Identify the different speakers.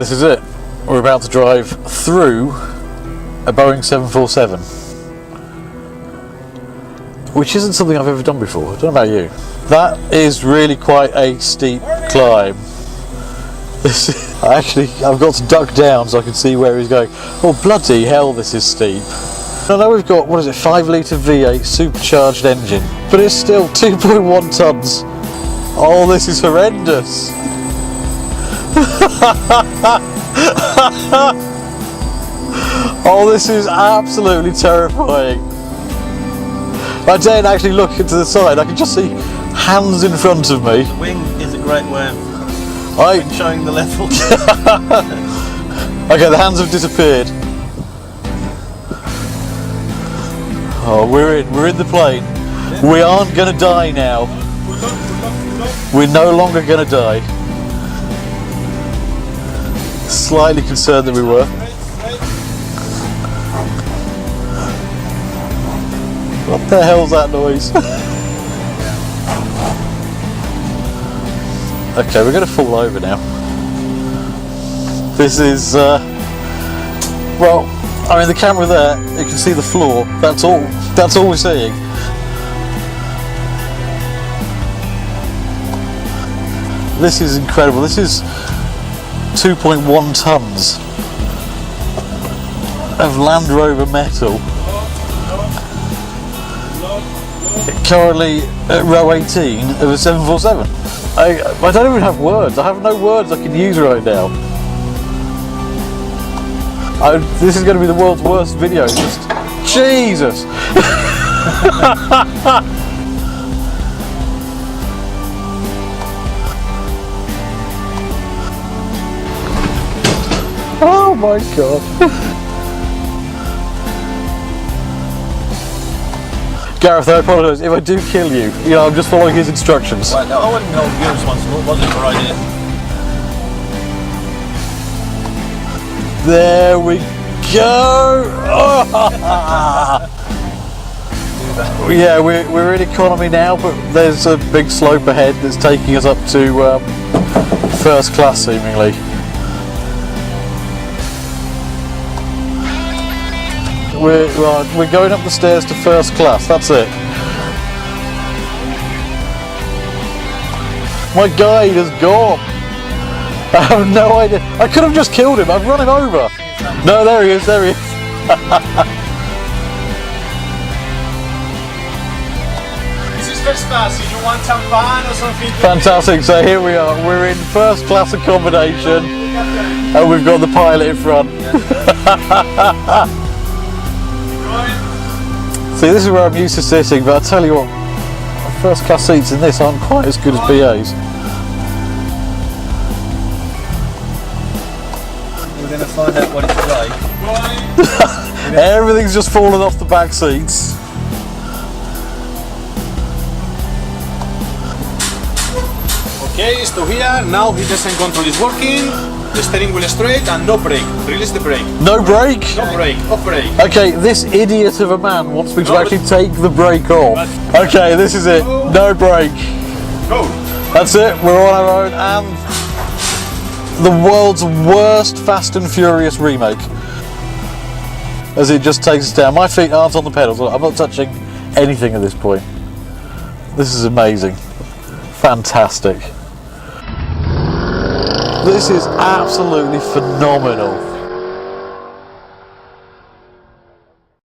Speaker 1: This is it. We're about to drive through a Boeing 747, which isn't something I've ever done before. I don't know about you. That is really quite a steep climb. I've got to duck down so I can see where he's going. Oh bloody hell, this is steep. I know we've got, what is it, 5 litre V8 supercharged engine, but it's still 2.1 tonnes. Oh, this is horrendous. Oh, this is absolutely terrifying. I daren't actually look into the side. I can just see hands in front of me.
Speaker 2: The wing is a great way of showing the level.
Speaker 1: Okay, the hands have disappeared. Oh, we're in the plane. We aren't gonna die now. We're no longer gonna die. Slightly concerned that we were. What the hell's that noise? Okay, we're going to fall over now. This is, well, I mean the camera there, you can see the floor, that's all we're seeing. This is incredible, this is 2.1 tonnes of Land Rover metal. Currently at row 18 of a 747. I don't even have words. I have no words I can use right now. This is going to be the world's worst video. Just Jesus. Oh my god. Gareth, I apologise if I do kill you. You know, I'm just following his instructions.
Speaker 2: Well, no, I wouldn't hold you responsible. It wasn't your idea.
Speaker 1: There we go. Yeah, we're in economy now, but there's a big slope ahead that's taking us up to first class, seemingly. We're going up the stairs to first class, that's it. My guide has gone. I have no idea. I could have just killed him, I've run him over. No, there he is, there he is.
Speaker 3: This is first class, if you want champagne or something.
Speaker 1: Fantastic, so here we are, we're in first class accommodation and we've got the pilot in front. See, this is where I'm used to sitting, but I tell you what, first class seats in this aren't quite as good as BA's.
Speaker 2: We're going to find out what it's like.
Speaker 1: Everything's just fallen off the back seats.
Speaker 3: Okay, stop here. Now the descent control is working. The steering wheel is straight and no brake. Release the brake.
Speaker 1: No brake?
Speaker 3: No brake. Off brake.
Speaker 1: Okay, this idiot of a man wants me to actually take the brake off. Okay, this is it. No brake.
Speaker 3: Go.
Speaker 1: That's it. We're on our own and the world's worst Fast and Furious remake. As it just takes us down. My feet aren't on the pedals. I'm not touching anything at this point. This is amazing. Fantastic. This is absolutely phenomenal.